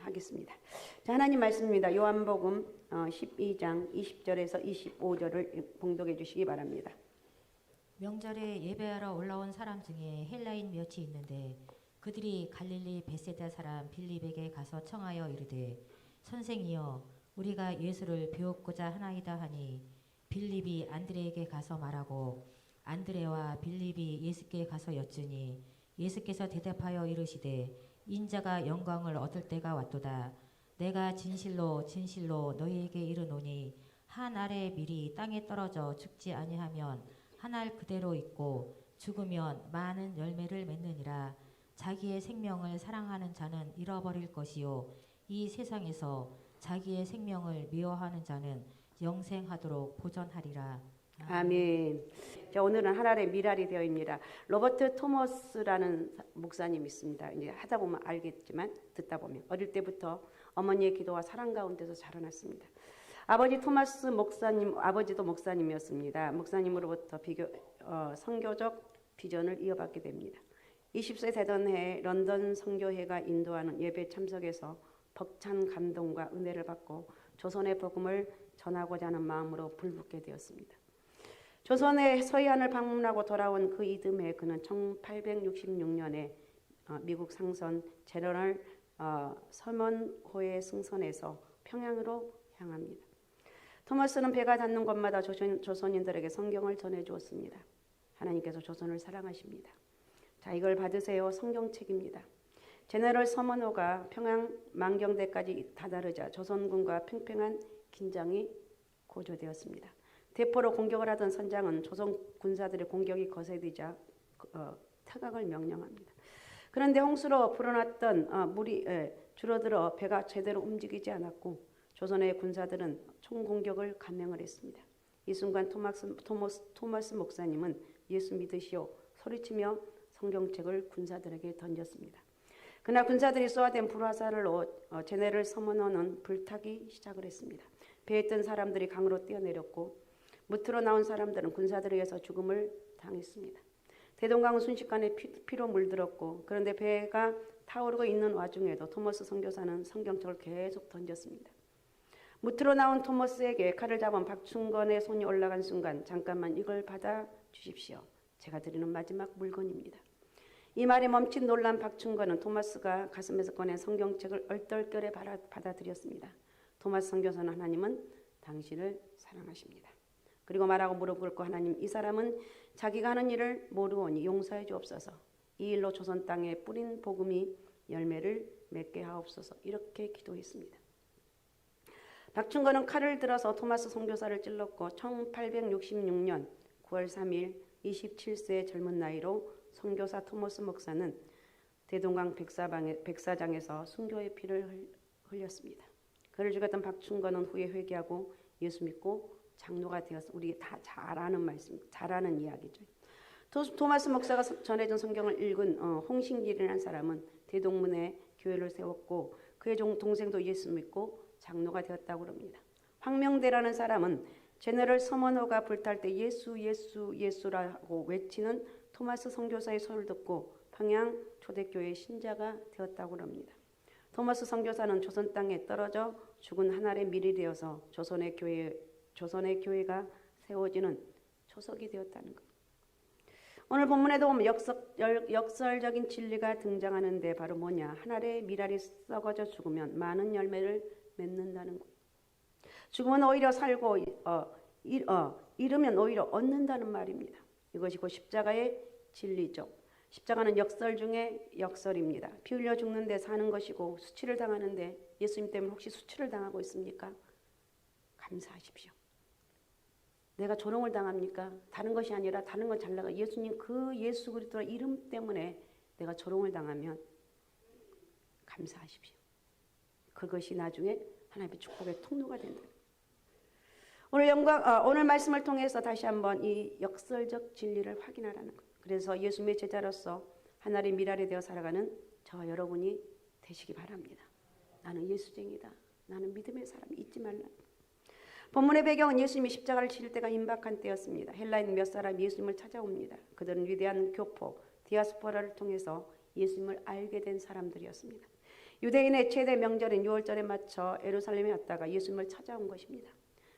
하겠습니다. 자, 하나님 말씀입니다. 요한복음 12장 20절에서 25절을 봉독해 주시기 바랍니다. 명절에 예배하러 올라온 사람 중에 헬라인 몇이 있는데 그들이 갈릴리 베세다 사람 빌립에게 가서 청하여 이르되 선생이여 우리가 예수를 배웠고자 하나이다 하니 빌립이 안드레에게 가서 말하고 안드레와 빌립이 예수께 가서 여쭈니 예수께서 대답하여 이르시되 인자가 영광을 얻을 때가 왔도다. 내가 진실로 진실로 너희에게 이르노니 한 알의 밀이 땅에 떨어져 죽지 아니하면 한 알 그대로 있고 죽으면 많은 열매를 맺느니라. 자기의 생명을 사랑하는 자는 잃어버릴 것이요 이 세상에서 자기의 생명을 미워하는 자는 영생하도록 보전하리라. 아멘. 자, 오늘은 하나의 미랄이 되어입니다. 로버트 토머스라는 목사님이 있습니다. 이제 하다 보면 알겠지만 듣다 보면 어릴 때부터 어머니의 기도와 사랑 가운데서 자라났습니다. 아버지 토마스 목사님, 아버지도 목사님이었습니다. 목사님으로부터 선교적 비전을 이어받게 됩니다. 20세 되던 해 런던 선교회가 인도하는 예배 참석에서 벅찬 감동과 은혜를 받고 조선의 복음을 전하고자 하는 마음으로 불붙게 되었습니다. 조선의 서해안을 방문하고 돌아온 그 이듬해 그는 1866년에 미국 상선 제너럴 서먼호의 승선에서 평양으로 향합니다. 토마스는 배가 닿는 곳마다 조선인들에게 성경을 전해주었습니다. 하나님께서 조선을 사랑하십니다. 자, 이걸 받으세요. 성경책입니다. 제너럴 서먼호가 평양 만경대까지 다다르자 조선군과 팽팽한 긴장이 고조되었습니다. 대포로 공격을 하던 선장은 조선 군사들의 공격이 거세지자 퇴각을 명령합니다. 그런데 홍수로 불어났던 물이 줄어들어 배가 제대로 움직이지 않았고 조선의 군사들은 총공격을 감행을 했습니다. 이 순간 토마스 목사님은 예수 믿으시오 소리치며 성경책을 군사들에게 던졌습니다. 그날 군사들이 쏘아댄 불화살로 제네럴 서먼호는 불타기 시작을 했습니다. 배에 있던 사람들이 강으로 뛰어내렸고 무트로 나온 사람들은 군사들에 의해서 죽음을 당했습니다. 대동강은 순식간에 피로 물들었고 그런데 배가 타오르고 있는 와중에도 토머스 선교사는 성경책을 계속 던졌습니다. 무트로 나온 토머스에게 칼을 잡은 박충건의 손이 올라간 순간 잠깐만 이걸 받아 주십시오. 제가 드리는 마지막 물건입니다. 이 말에 멈칫 놀란 박충건은 토마스가 가슴에서 꺼낸 성경책을 얼떨결에 받아들였습니다. 토마스 선교사는 하나님은 당신을 사랑하십니다. 그리고 말하고 무릎 꿇고 하나님 이 사람은 자기가 하는 일을 모르오니 용서해 주옵소서. 이 일로 조선 땅에 뿌린 복음이 열매를 맺게 하옵소서. 이렇게 기도했습니다. 박충건은 칼을 들어서 토마스 선교사를 찔렀고 1866년 9월 3일 27세의 젊은 나이로 선교사 토마스 목사는 대동강 백사장에서 순교의 피를 흘렸습니다. 그를 죽였던 박충건은 후에 회개하고 예수 믿고 장로가 되어서 우리 다 잘 아는 말씀, 잘 아는 이야기죠. 토마스 목사가 전해준 성경을 읽은 홍신길이라는 사람은 대동문에 교회를 세웠고 그의 동생도 예수 믿고 장로가 되었다고 합니다. 황명대라는 사람은 제너럴 서먼호가 불탈 때 예수 예수 예수라고 외치는 토마스 선교사의 소리를 듣고 평양 초대교회의 신자가 되었다고 합니다. 토마스 선교사는 조선 땅에 떨어져 죽은 한 알의 밀이 되어서 조선의 교회가 세워지는 초석이 되었다는 것. 오늘 본문에도 보면 역설적인 진리가 등장하는데 바로 뭐냐? 한 알의 밀알이 썩어져 죽으면 많은 열매를 맺는다는 것. 죽으면 오히려 살고 잃으면 오히려 얻는다는 말입니다. 이것이 곧 십자가의 진리죠. 십자가는 역설 중에 역설입니다. 피 흘려 죽는데 사는 것이고 수치를 당하는데 예수님 때문에 혹시 수치를 당하고 있습니까? 감사하십시오. 내가 조롱을 당합니까? 다른 것이 아니라 다른 건 잘 나가. 예수님 그 예수 그리스도 이름 때문에 내가 조롱을 당하면 감사하십시오. 그것이 나중에 하나님의 축복의 통로가 된다. 오늘 말씀을 통해서 다시 한번 이 역설적 진리를 확인하라는 것. 그래서 예수님의 제자로서 하나의 미랄이 되어 살아가는 저와 여러분이 되시기 바랍니다. 나는 예수쟁이다. 나는 믿음의 사람 잊지 말라. 본문의 배경은 예수님이 십자가를 치실 때가 임박한 때였습니다. 헬라인 몇 사람이 예수님을 찾아옵니다. 그들은 위대한 교포 디아스포라를 통해서 예수님을 알게 된 사람들이었습니다. 유대인의 최대 명절인 유월절에 맞춰 예루살렘에 왔다가 예수님을 찾아온 것입니다.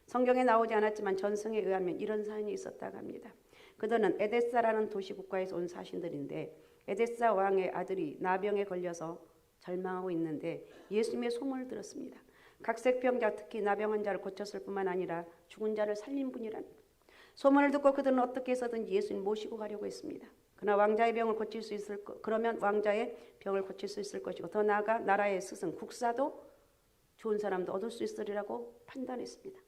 성경에 나오지 않았지만 전승에 의하면 이런 사연이 있었다고 합니다. 그들은 에데사라는 도시 국가에서 온 사신들인데 에데사 왕의 아들이 나병에 걸려서 절망하고 있는데 예수님의 소문을 들었습니다. 각색병자 특히 나병 환자를 고쳤을 뿐만 아니라 죽은 자를 살린 분이라는 것. 소문을 듣고 그들은 어떻게 해서든지 예수님 모시고 가려고 했습니다. 그러나 왕자의 병을 고칠 수 있을 그러면 왕자의 병을 고칠 수 있을 것이고 더 나아가 나라의 스승 국사도 좋은 사람도 얻을 수 있으리라고 판단했습니다.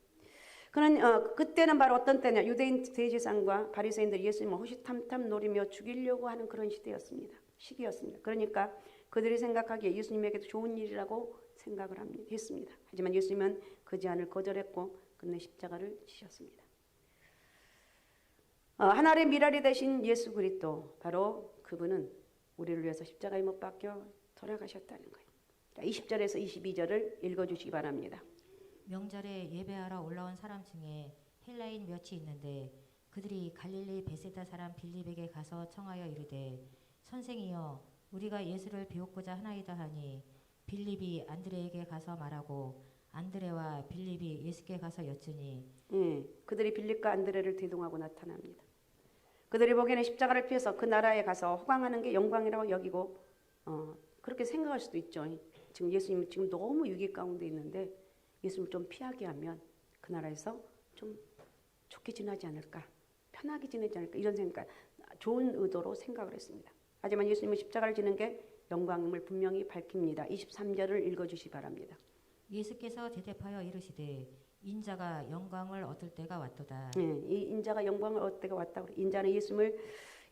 그는 그때는 바로 어떤 때냐 유대인 대제사장과 바리새인들이 예수님을 호시탐탐 노리며 죽이려고 하는 그런 시기였습니다. 그러니까 그들이 생각하기에 예수님에게도 좋은 일이라고 생각을 했습니다. 하지만 예수님은 그 제안을 거절했고 끝내 십자가를 지셨습니다. 하나님의 미랄이 되신 예수 그리스도 바로 그분은 우리를 위해서 십자가에 못 박혀 돌아가셨다는 거예요. 20절에서 22절을 읽어주시기 바랍니다. 명절에 예배하러 올라온 사람 중에 헬라인 몇이 있는데 그들이 갈릴리 베세다 사람 빌립에게 가서 청하여 이르되 선생이여 우리가 예수를 배우고자 하나이다 하니 빌립이 안드레에게 가서 말하고 안드레와 빌립이 예수께 가서 여쭈니 그들이 빌립과 안드레를 대동하고 나타납니다. 그들이 보기에는 십자가를 피해서 그 나라에 가서 호강하는 게 영광이라고 여기고 그렇게 생각할 수도 있죠. 지금 예수님 지금 너무 위기 가운데 있는데 예수님을 좀 피하게 하면 그 나라에서 좀 좋게 지내지 않을까, 편하게 지내지 않을까 이런 생각, 좋은 의도로 생각을 했습니다. 하지만 예수님은 십자가를 지는 게 영광임을 분명히 밝힙니다. 23절을 읽어주시 바랍니다. 예수께서 대답하여 이르시되 인자가 영광을 얻을 때가 왔도다. 이 인자가 영광을 얻을 때가 왔다고. 인자는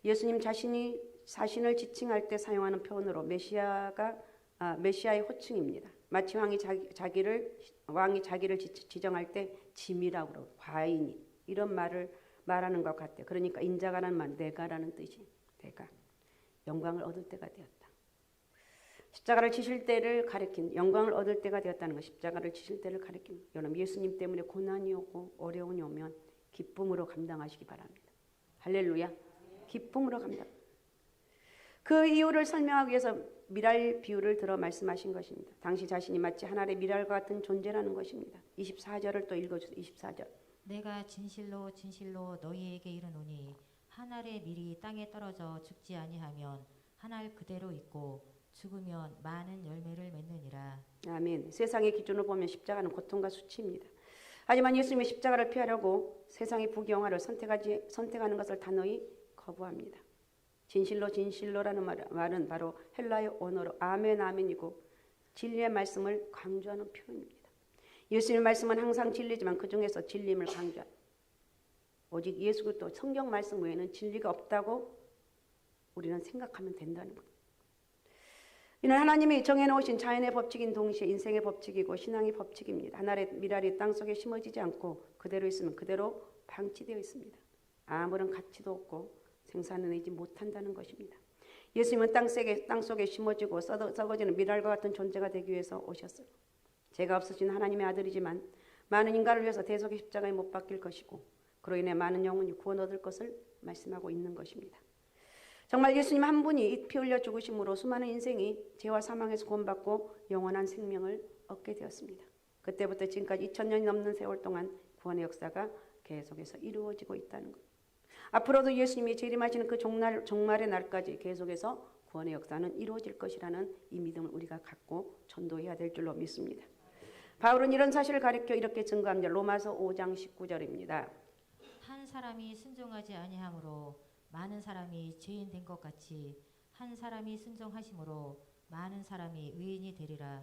예수님 자신을 지칭할 때 사용하는 표현으로 메시아의 호칭입니다. 마치 왕이 자기를 지정할 때 짐이라고 그러고 과인이 이런 말을 말하는 것 같아요. 그러니까 인자가라는 말, 내가라는 뜻이 내가 영광을 얻을 때가 되었다. 십자가를 지실 때를 가리킨 영광을 얻을 때가 되었다는 것. 십자가를 지실 때를 가리킨 여러분 예수님 때문에 고난이 오고 어려움이 오면 기쁨으로 감당하시기 바랍니다. 할렐루야. 기쁨으로 감당. 그 이유를 설명하기 위해서 미랄 비유를 들어 말씀하신 것입니다. 당시 자신이 마치 하늘의 미랄과 같은 존재라는 것입니다. 24절을 또 읽어주세요. 24절. 내가 진실로 진실로 너희에게 이르노니 한 알의 밀이 땅에 떨어져 죽지 아니하면 한 알 그대로 있고 죽으면 많은 열매를 맺느니라. 아멘. 세상의 기준으로 보면 십자가는 고통과 수치입니다. 하지만 예수님의 십자가를 피하려고 세상의 부귀영화를 선택하는 것을 단호히 거부합니다. 진실로 진실로라는 말은 바로 헬라의 언어로 아멘 아멘이고 진리의 말씀을 강조하는 표현입니다. 예수님의 말씀은 항상 진리지만 그 중에서 진리임을 강조합니다. 오직 예수 그리스도 성경 말씀 외에는 진리가 없다고 우리는 생각하면 된다는 것. 이는 하나님이 정해놓으신 자연의 법칙인 동시에 인생의 법칙이고 신앙의 법칙입니다. 하늘의 미랄이 땅속에 심어지지 않고 그대로 있으면 그대로 방치되어 있습니다. 아무런 가치도 없고 생산해내지 못한다는 것입니다. 예수님은 땅속에 심어지고 썩어지는 미랄과 같은 존재가 되기 위해서 오셨어요. 죄가 없으신 하나님의 아들이지만 많은 인간을 위해서 대속의 십자가에 못 박힐 것이고 그로 인해 많은 영혼이 구원 얻을 것을 말씀하고 있는 것입니다. 정말 예수님 한 분이 피 흘려 죽으심으로 수많은 인생이 죄와 사망에서 구원받고 영원한 생명을 얻게 되었습니다. 그때부터 지금까지 2000년이 넘는 세월 동안 구원의 역사가 계속해서 이루어지고 있다는 것. 앞으로도 예수님이 재림하시는 그 종말의 날까지 계속해서 구원의 역사는 이루어질 것이라는 이 믿음을 우리가 갖고 전도해야 될 줄로 믿습니다. 바울은 이런 사실을 가리켜 이렇게 증거합니다. 로마서 5장 19절입니다. 한 사람이 순종하지 아니함으로 많은 사람이 죄인 된 것 같이 한 사람이 순종하심으로 많은 사람이 의인이 되리라.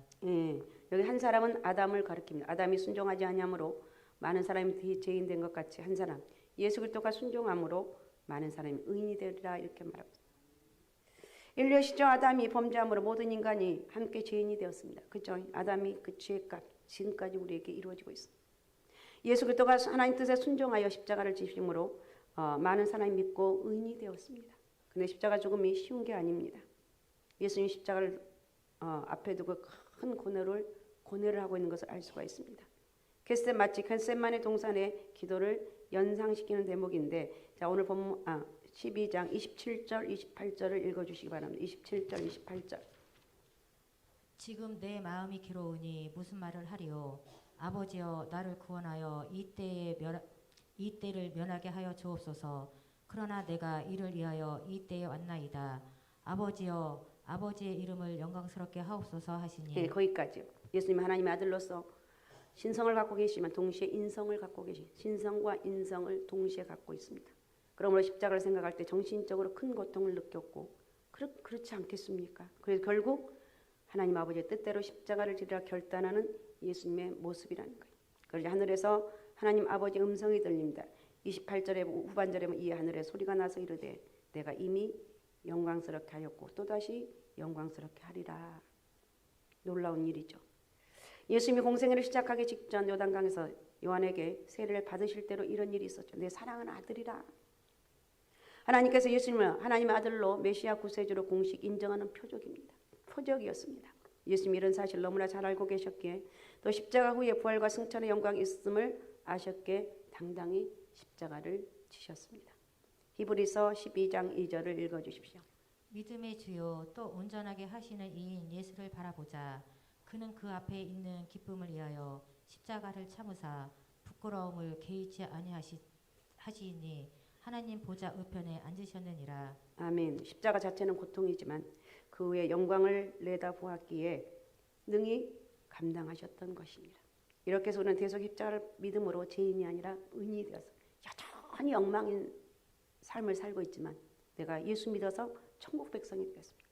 여기 한 사람은 아담을 가리킵니다. 아담이 순종하지 아니함으로 많은 사람이 죄인 된 것 같이 한 사람 예수 그리스도가 순종함으로 많은 사람이 의인이 되리라 이렇게 말합니다. 인류의 시조 아담이 범죄함으로 모든 인간이 함께 죄인이 되었습니다. 그렇죠? 아담이 그 죄값 지금까지 우리에게 이루어지고 있습니다. 예수 그리스도가 하나님 뜻에 순종하여 십자가를 지심으로 많은 사람이 믿고 의인이 되었습니다. 근데 십자가 죽음이 쉬운 게 아닙니다. 예수님 십자가를 앞에 두고 큰 고뇌를 하고 있는 것을 알 수가 있습니다. 마치 겟세마네 동산의 기도를 연상시키는 대목인데 자 오늘 본문 12장 27절 28절을 읽어주시기 바랍니다. 27절 28절 지금 내 마음이 괴로우니 무슨 말을 하리요. 아버지여 나를 구원하여 이 때를 면하게 하여 주옵소서. 그러나 내가 이를 위하여 이 때에 왔나이다. 아버지여 아버지의 이름을 영광스럽게 하옵소서 하시니. 예, 거기까지요. 예수님 하나님의 아들로서 신성을 갖고 계시지만 동시에 인성을 갖고 신성과 인성을 동시에 갖고 있습니다. 그러므로 십자가를 생각할 때 정신적으로 큰 고통을 느꼈고 그렇지 않겠습니까? 그래서 결국 하나님 아버지의 뜻대로 십자가를 지르라 결단하는 예수님의 모습이라는 거예요. 그러자 하늘에서 하나님 아버지의 음성이 들립니다. 28절의 후반절에 이 하늘에 소리가 나서 이르되 내가 이미 영광스럽게 하였고 또다시 영광스럽게 하리라. 놀라운 일이죠. 예수님이 공생애를 시작하기 직전 요단강에서 요한에게 세례를 받으실 때로 이런 일이 있었죠. 내 사랑하는 아들이라. 하나님께서 예수님을 하나님의 아들로 메시아 구세주로 공식 인정하는 표적입니다. 표적이었습니다. 예수님이 이런 사실 너무나 잘 알고 계셨기에 또 십자가 후에 부활과 승천의 영광이 있음을 아셨기에 당당히 십자가를 지셨습니다. 히브리서 12장 2절을 읽어주십시오. 믿음의 주요 또 온전하게 하시는 이인 예수를 바라보자. 그는 그 앞에 있는 기쁨을 위하여 십자가를 참으사 부끄러움을 개의치 아니하시니 하나님 보좌 우편에 앉으셨느니라. 아멘. 십자가 자체는 고통이지만 그 후에 영광을 내다보았기에 능히 감당하셨던 것입니다. 이렇게 해서 우리는 계속 십자가를 믿음으로 죄인이 아니라 의인이 되어서 여전히 엉망인 삶을 살고 있지만 내가 예수 믿어서 천국 백성이 되었습니다.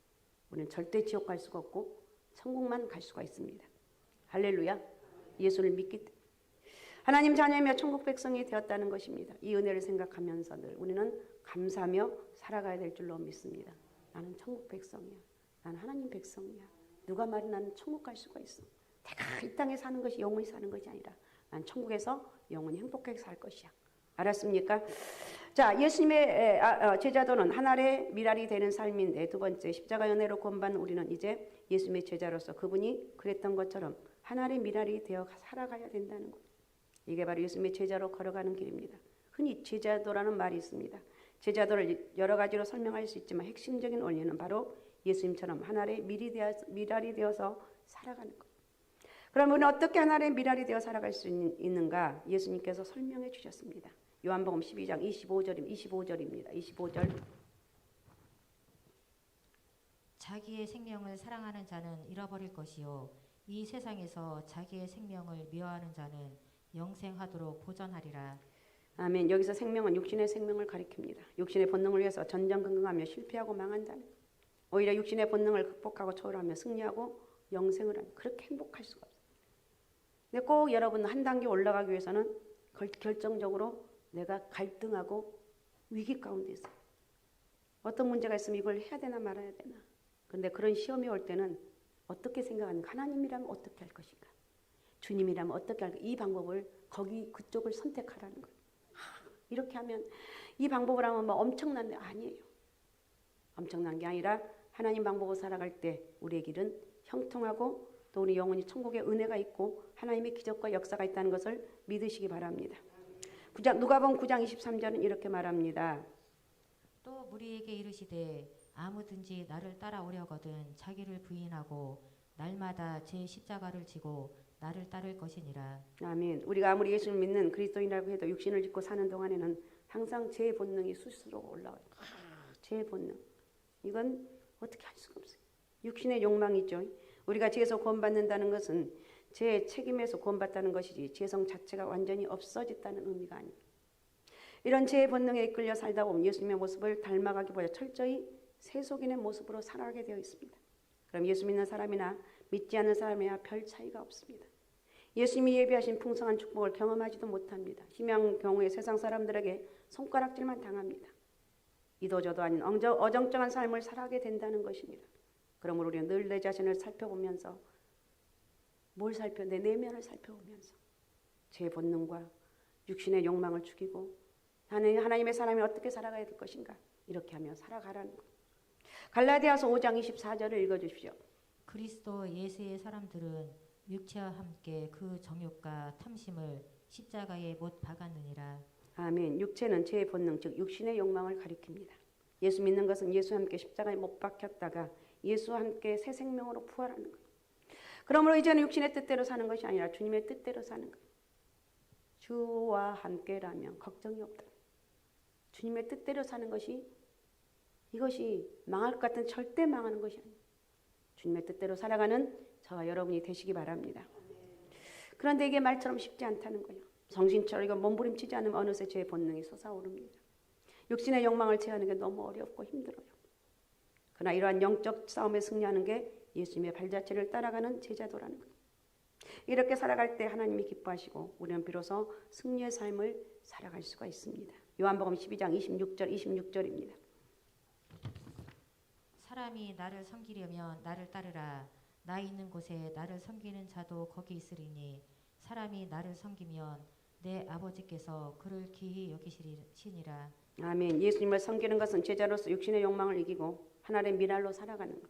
우리는 절대 지옥 갈 수가 없고 천국만 갈 수가 있습니다. 할렐루야. 예수를 믿기 때문에 하나님 자녀이며 천국 백성이 되었다는 것입니다. 이 은혜를 생각하면서 늘 우리는 감사하며 살아가야 될 줄로 믿습니다. 나는 천국 백성이야. 나는 하나님 백성이야. 누가 말해 나는 천국 갈 수가 있어. 내가 이 땅에 사는 것이 영원히 사는 것이 아니라 난 천국에서 영원히 행복하게 살 것이야. 알았습니까? 자, 예수님의 제자도는 하늘의 미랄이 되는 삶인데 두 번째 십자가 은혜로 구원받는 우리는 이제 예수님의 제자로서 그분이 그랬던 것처럼 하늘의 미랄이 되어 살아가야 된다는 것. 이게 바로 예수님의 제자로 걸어가는 길입니다. 흔히 제자도라는 말이 있습니다. 제자도를 여러 가지로 설명할 수 있지만 핵심적인 원리는 바로 예수님처럼 하늘의 미랄이 되어서 살아가는 것. 그럼 우리는 어떻게 하늘의 미랄이 되어 살아갈 수 있는가? 예수님께서 설명해 주셨습니다. 요한복음 12장 25절입니다. 25절. 자기의 생명을 사랑하는 자는 잃어버릴 것이요 이 세상에서 자기의 생명을 미워하는 자는 영생하도록 보전하리라. 아멘. 여기서 생명은 육신의 생명을 가리킵니다. 육신의 본능을 위해서 전전긍긍하며 실패하고 망한다는 것. 오히려 육신의 본능을 극복하고 초월하며 승리하고 영생을 하는 그렇게 행복할 수가 없어요. 근데 꼭 여러분 한 단계 올라가기 위해서는 결정적으로 내가 갈등하고 위기 가운데 있어요. 어떤 문제가 있으면 이걸 해야 되나 말아야 되나. 그런데 그런 시험이 올 때는 어떻게 생각하는가? 하나님이라면 어떻게 할 것인가? 주님이라면 어떻게 할까? 이 방법을 그쪽을 선택하라는 거예요. 이렇게 하면 이 방법을 하면 뭐 엄청난데 아니에요. 엄청난 게 아니라 하나님 방법으로 살아갈 때 우리의 길은 형통하고 또 우리 영혼이 천국의 은혜가 있고 하나님의 기적과 역사가 있다는 것을 믿으시기 바랍니다. 누가복음 9장 23절은 이렇게 말합니다. 또 무리에게 이르시되 아무든지 나를 따라오려거든 자기를 부인하고 날마다 제 십자가를 지고 나를 따를 것이니라. 아멘. 우리가 아무리 예수를 믿는 그리스도인이라고 해도 육신을 짓고 사는 동안에는 항상 제 본능이 스스로 올라와요. 제 본능. 이건 어떻게 할 수가 없어요. 육신의 욕망이죠. 우리가 죄에서 구원받는다는 것은 제 책임에서 구원받다는 것이지 죄성 자체가 완전히 없어졌다는 의미가 아닙니다. 이런 제 본능에 이끌려 살다 보면 예수님의 모습을 닮아가기보다 철저히 세속인의 모습으로 살아가게 되어 있습니다. 그럼 예수 믿는 사람이나 믿지 않는 사람이나 별 차이가 없습니다. 예수님이 예비하신 풍성한 축복을 경험하지도 못합니다. 심한 경우에 세상 사람들에게 손가락질만 당합니다. 이도저도 아닌 어정쩡한 삶을 살아가게 된다는 것입니다. 그러므로 우리는 늘 내 자신을 살펴보면서 내 내면을 살펴보면서 제 본능과 육신의 욕망을 죽이고 하나님의 사람이 어떻게 살아가야 될 것인가 이렇게 하며 살아가라는 것. 갈라디아서 5장 24절을 읽어주십시오. 그리스도 예수의 사람들은 육체와 함께 그 정욕과 탐심을 십자가에 못 박았느니라. 아멘. 육체는 제 본능 즉 육신의 욕망을 가리킵니다. 예수 믿는 것은 예수와 함께 십자가에 못 박혔다가 예수와 함께 새 생명으로 부활하는 것. 그러므로 이제는 육신의 뜻대로 사는 것이 아니라 주님의 뜻대로 사는 거예요. 주와 함께라면 걱정이 없다. 주님의 뜻대로 사는 것이 이것이 망할 것 같은 절대 망하는 것이 아니에요. 주님의 뜻대로 살아가는 저와 여러분이 되시기 바랍니다. 그런데 이게 말처럼 쉽지 않다는 거예요. 정신처럼 이거 몸부림치지 않으면 어느새 제 본능이 솟아오릅니다. 육신의 욕망을 제하는 게 너무 어렵고 힘들어요. 그러나 이러한 영적 싸움에 승리하는 게 예수님의 발자취를 따라가는 제자도라는 거예요. 이렇게 살아갈 때 하나님이 기뻐하시고 우리는 비로소 승리의 삶을 살아갈 수가 있습니다. 요한복음 12장 26절입니다. 사람이 나를 섬기려면 나를 따르라. 나 있는 곳에 나를 섬기는 자도 거기 있으리니 사람이 나를 섬기면 내 아버지께서 그를 귀히 여기시니라. 아멘. 예수님을 섬기는 것은 제자로서 육신의 욕망을 이기고 하나님의 미랄로 살아가는 것.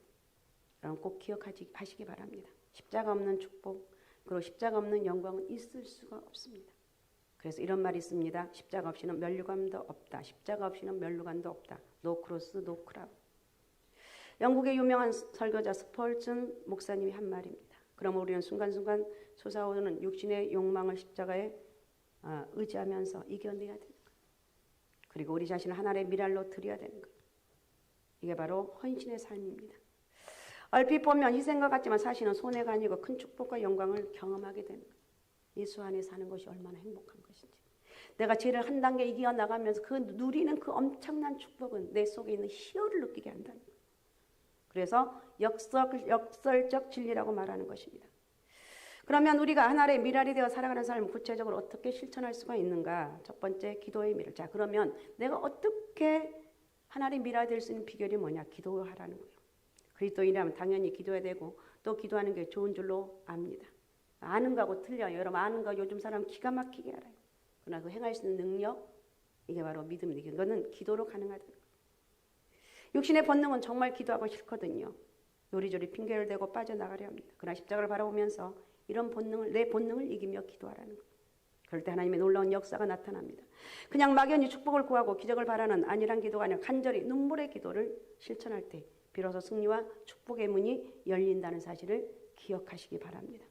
여러분 꼭 기억하시기 바랍니다. 십자가 없는 축복 그리고 십자가 없는 영광은 있을 수가 없습니다. 그래서 이런 말이 있습니다. 십자가 없이는 면류관도 없다. 십자가 없이는 면류관도 없다. No cross, no crown. 영국의 유명한 설교자 스펄전 목사님이 한 말입니다. 그러면 우리는 순간순간 솟아오르는 육신의 욕망을 십자가에 의지하면서 이겨내야 되는 거예요. 그리고 우리 자신을 하나님의 미랄로 드려야 되는 거예요. 이게 바로 헌신의 삶입니다. 얼핏 보면 희생과 같지만 사실은 손해가 아니고 큰 축복과 영광을 경험하게 되는 거예요. 예수 안에 사는 것이 얼마나 행복한 것인지. 내가 죄를 한 단계 이겨나가면서 그 누리는 그 엄청난 축복은 내 속에 있는 희열을 느끼게 한다는 거예요. 그래서 역설적 진리라고 말하는 것입니다. 그러면 우리가 하나님의 미랄이 되어 살아가는 삶을 구체적으로 어떻게 실천할 수가 있는가? 첫 번째, 기도의 미랄. 자, 그러면 내가 어떻게 하나님의 미랄이 될 수 있는 비결이 뭐냐? 기도하라는 거예요. 그리스도인이라면 당연히 기도해야 되고 또 기도하는 게 좋은 줄로 압니다. 아는 거하고 틀려요. 여러분 아는 거 요즘 사람 기가 막히게 알아요. 그러나 그 행할 수 있는 능력, 이게 바로 믿음이에요. 이거는 기도로 가능하다는 거예요. 육신의 본능은 정말 기도하고 싫거든요. 요리조리 핑계를 대고 빠져나가려 합니다. 그러나 십자가를 바라보면서 이런 본능을, 내 본능을 이기며 기도하라는 거예요. 그럴 때 하나님의 놀라운 역사가 나타납니다. 그냥 막연히 축복을 구하고 기적을 바라는 안일한 기도가 아니라 간절히 눈물의 기도를 실천할 때 비로소 승리와 축복의 문이 열린다는 사실을 기억하시기 바랍니다.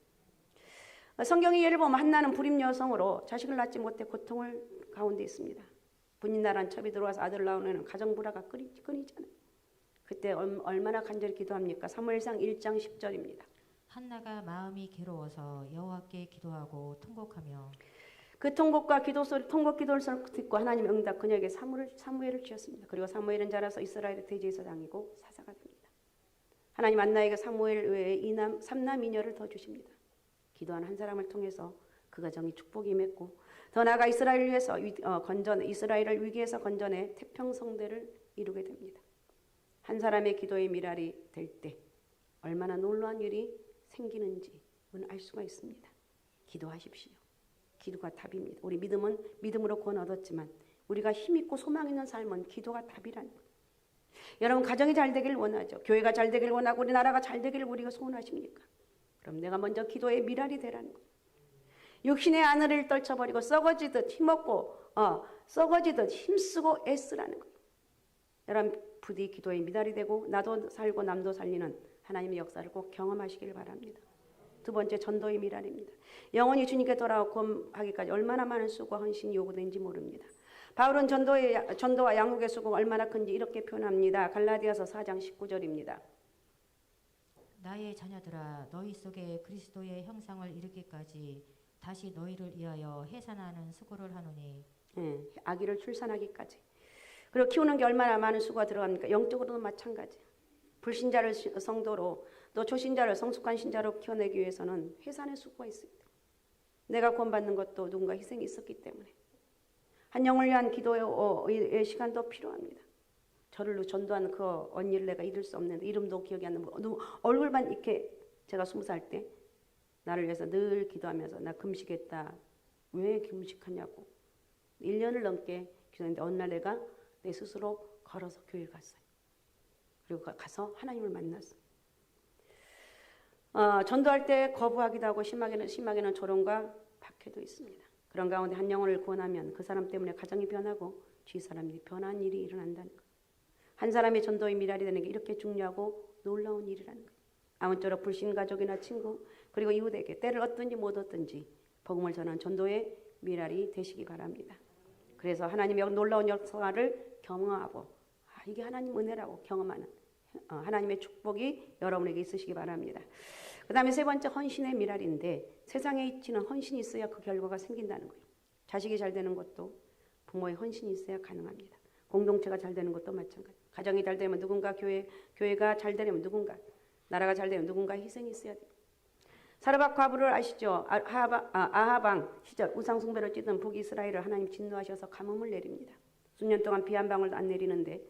성경의 예를 보면 한나는 불임 여성으로 자식을 낳지 못해 고통을 가운데 있습니다. 분인나라는 첩이 들어와서 아들 낳으면 가정 불화가 끊이잖아요. 그때 얼마나 간절히 기도합니까? 사무엘상 1장 10절입니다. 한나가 마음이 괴로워서 여호와께 기도하고 통곡하며 그 통곡과 통곡 기도를 듣고 하나님 응답 그녀에게 사무엘을 주셨습니다. 그리고 사무엘은 자라서 이스라엘의 대제사장이고 사사가 됩니다. 하나님 한나에게 사무엘 외에 3남 2녀를 더 주십니다. 기도하는 한 사람을 통해서 그 가정이 축복이 맺고 더 나아가 이스라엘을 위해서 이스라엘을 위기에서 건져내 태평성대를 이루게 됩니다. 한 사람의 기도의 미랄이 될 때 얼마나 놀라운 일이 생기는지는 알 수가 있습니다. 기도하십시오. 기도가 답입니다. 우리 믿음은 믿음으로 구원 얻었지만 우리가 힘있고 소망 있는 삶은 기도가 답이라는 거예요. 여러분 가정이 잘 되기를 원하죠. 교회가 잘 되기를 원하고 우리나라가 잘 되기를 우리가 소원하십니까? 그럼 내가 먼저 기도의 미랄이 되라는 거예요. 육신의 하늘을 떨쳐버리고 썩어지듯 힘없고 썩어지듯 힘쓰고 애쓰라는 거예요. 여러분 부디 기도의 미랄이 되고 나도 살고 남도 살리는 하나님의 역사를 꼭 경험하시길 바랍니다. 두 번째 전도의 미랄입니다. 영원히 주님께 돌아오고 구원하기까지 얼마나 많은 수고와 헌신이 요구되는지 모릅니다. 바울은 전도와 양국의 수고가 얼마나 큰지 이렇게 표현합니다. 갈라디아서 4장 19절입니다. 나의 자녀들아 너희 속에 그리스도의 형상을 이루기까지 다시 너희를 위하여 해산하는 수고를 하노니 아기를 출산하기까지. 그리고 키우는 게 얼마나 많은 수고가 들어갑니까? 영적으로도 마찬가지. 불신자를 성도로 또 초신자를 성숙한 신자로 키워내기 위해서는 해산의 수고가 있습니다. 내가 구원받는 것도 누군가 희생이 있었기 때문에 한 영을 위한 기도의 시간도 필요합니다. 저를 전도한 그 언니를 내가 잊을 수 없는데 이름도 기억이 안 나고 얼굴만 이렇게 제가 20살 때 나를 위해서 늘 기도하면서 나 금식했다. 왜 금식하냐고 1년을 넘게 기도했는데 어느 날 내가 내 스스로 걸어서 교회에 갔어요. 그리고 가서 하나님을 만났어요. 전도할 때 거부하기도 하고 심하게는 조롱과 박해도 있습니다. 그런 가운데 한 영혼을 구원하면 그 사람 때문에 가정이 변하고 주위 사람이 변한 일이 일어난다는 거예요. 한 사람의 전도의 미랄이 되는 게 이렇게 중요하고 놀라운 일이라는 거예요. 아무쪼록 불신 가족이나 친구, 그리고 이웃에게 때를 얻든지 못 얻든지 복음을 전하는 전도의 미랄이 되시기 바랍니다. 그래서 하나님의 놀라운 역사를 경험하고 이게 하나님 은혜라고 경험하는 하나님의 축복이 여러분에게 있으시기 바랍니다. 그 다음에 세 번째 헌신의 미랄인데 세상에 있지는 헌신이 있어야 그 결과가 생긴다는 거예요. 자식이 잘 되는 것도 부모의 헌신이 있어야 가능합니다. 공동체가 잘 되는 것도 마찬가지. 가정이 잘 되면 누군가 교회가 잘 되려면 누군가 나라가 잘 되면 누군가 희생이 있어야 돼요. 사르밧 과부를 아시죠? 아하방 시절 우상 숭배를 찌든 북이스라엘을 하나님 진노하셔서 가뭄을 내립니다. 수년 동안 비 한 방울도 안 내리는데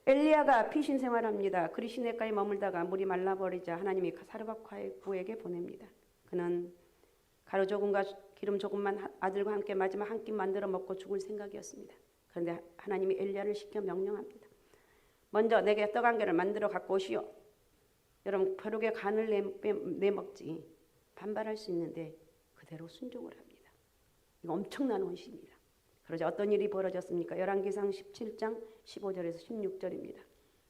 엘리야가 피신 생활합니다. 그리 시내가에 머물다가 물이 말라버리자 하나님이 사르밧 과부에게 보냅니다. 그는 가루 조금과 기름 조금만 아들과 함께 마지막 한 끼 만들어 먹고 죽을 생각이었습니다. 그런데 하나님이 엘리야를 시켜 명령합니다. 먼저 내게 떡 한 개를 만들어 갖고 오시오. 여러분 벼룩에 간을 내먹지 반발할 수 있는데 그대로 순종을 합니다. 이거 엄청난 헌신입니다. 그러자 어떤 일이 벌어졌습니까? 열왕기상 17장 15절에서 16절입니다.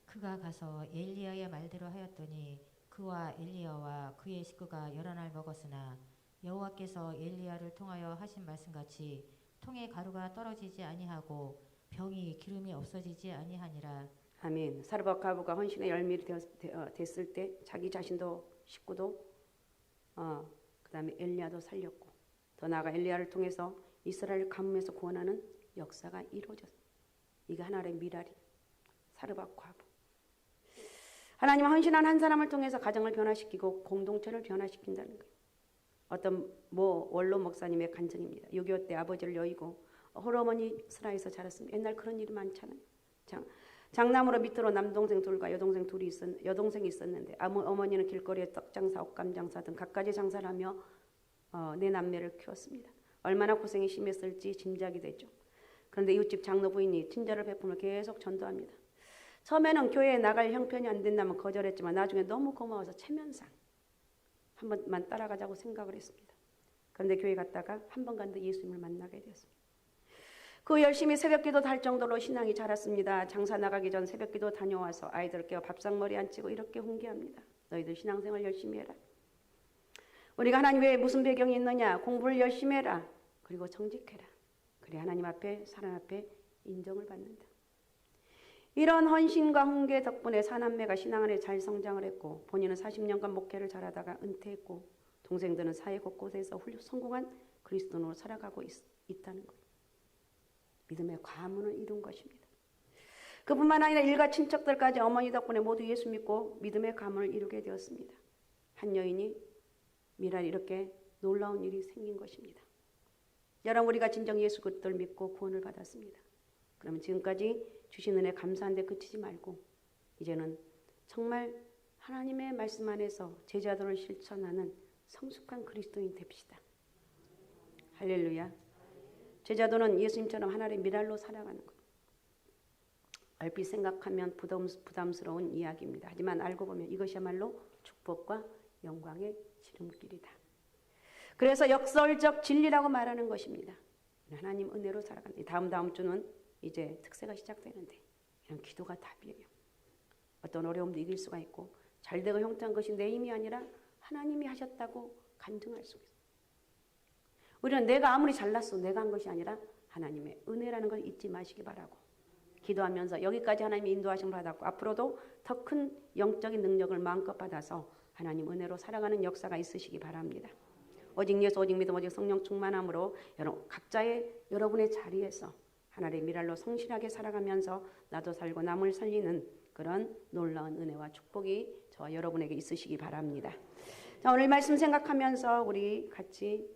그가 가서 엘리야의 말대로 하였더니 그와 엘리야와 그의 식구가 여러 날 먹었으나 여호와께서 엘리야를 통하여 하신 말씀같이 통에 가루가 떨어지지 아니하고 병이 기름이 없어지지 아니하니라. 아멘. 사르밧 과부가 헌신의 열매를 됐을 때 자기 자신도 식구도 그 다음에 엘리야도 살렸고 더 나아가 엘리야를 통해서 이스라엘 가뭄에서 구원하는 역사가 이루어졌습니다. 이게 하나님의 미랄이 사르밧 과부. 하나님은 헌신한 한 사람을 통해서 가정을 변화시키고 공동체를 변화시킨다는 거예요. 어떤 원로 목사님의 간증입니다. 6.25 때 아버지를 여의고 홀어머니 슬하에서 자랐습니다. 옛날 그런 일이 많잖아요. 장남으로 밑으로 남동생 둘과 여동생이 있었는데 어머니는 길거리에 떡장사, 옷감장사 등 갖가지 장사를 하며 네 남매를 키웠습니다. 얼마나 고생이 심했을지 짐작이 되죠. 그런데 이웃집 장로 부인이 친절을 베풀며 계속 전도합니다. 처음에는 교회에 나갈 형편이 안 된다면 거절했지만 나중에 너무 고마워서 체면상 한 번만 따라가자고 생각을 했습니다. 그런데 교회 갔다가 한 번 갔는데 예수님을 만나게 되었습니다. 그 열심히 새벽기도도 할 정도로 신앙이 자랐습니다. 장사 나가기 전 새벽기도 다녀와서 아이들 깨워 밥상머리 앉히고 이렇게 훈계합니다. 너희들 신앙생활 열심히 해라. 우리가 하나님 외에 무슨 배경이 있느냐. 공부를 열심히 해라. 그리고 정직해라. 그래 하나님 앞에 사람 앞에 인정을 받는다. 이런 헌신과 훈계 덕분에 사남매가 신앙 안에 잘 성장을 했고 본인은 40년간 목회를 잘하다가 은퇴했고 동생들은 사회 곳곳에서 성공한 그리스도인으로 살아가고 있다는 거예요. 믿음의 가문을 이룬 것입니다. 그뿐만 아니라 일가 친척들까지 어머니 덕분에 모두 예수 믿고 믿음의 가문을 이루게 되었습니다. 한 여인이 미랄 이렇게 놀라운 일이 생긴 것입니다. 여러분 우리가 진정 예수 그리스도를 믿고 구원을 받았습니다. 그러면 지금까지 주신 은혜 감사한데 그치지 말고 이제는 정말 하나님의 말씀 안에서 제자도를 실천하는 성숙한 그리스도인 됩시다. 할렐루야. 제자도는 예수님처럼 하나님의 미랄로 살아가는 것. 얼핏 생각하면 부담스러운 이야기입니다. 하지만 알고 보면 이것이야말로 축복과 영광의 지름길이다. 그래서 역설적 진리라고 말하는 것입니다. 하나님 은혜로 살아간다. 다음 주는 이제 특세가 시작되는데 이런 기도가 답이에요. 어떤 어려움도 이길 수가 있고 잘되고 형통한 것이 내 힘이 아니라 하나님이 하셨다고 간증할 수 있어요. 우리는 내가 아무리 잘났어 내가 한 것이 아니라 하나님의 은혜라는 걸 잊지 마시기 바라고 기도하면서 여기까지 하나님의 인도하심을 받았고 앞으로도 더 큰 영적인 능력을 마음껏 받아서 하나님 은혜로 살아가는 역사가 있으시기 바랍니다. 오직 예수 오직 믿음 오직 성령 충만함으로 각자의 여러분의 자리에서 하나님의 미랄로 성실하게 살아가면서 나도 살고 남을 살리는 그런 놀라운 은혜와 축복이 저와 여러분에게 있으시기 바랍니다. 자, 오늘 말씀 생각하면서 우리 같이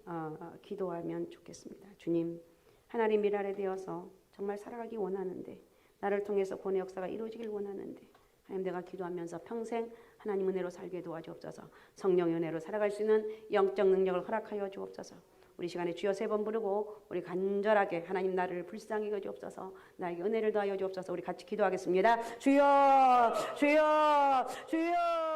기도하면 좋겠습니다. 주님, 하나님 미랄에 되어서 정말 살아가기 원하는데 나를 통해서 구원의 역사가 이루어지길 원하는데 하나님 내가 기도하면서 평생 하나님 은혜로 살게 도와주옵소서. 성령의 은혜로 살아갈 수 있는 영적 능력을 허락하여 주옵소서. 우리 시간에 주여 3번 부르고 우리 간절하게 하나님 나를 불쌍히 여주옵소서. 나에게 은혜를 더하여 주옵소서. 우리 같이 기도하겠습니다. 주여 주여 주여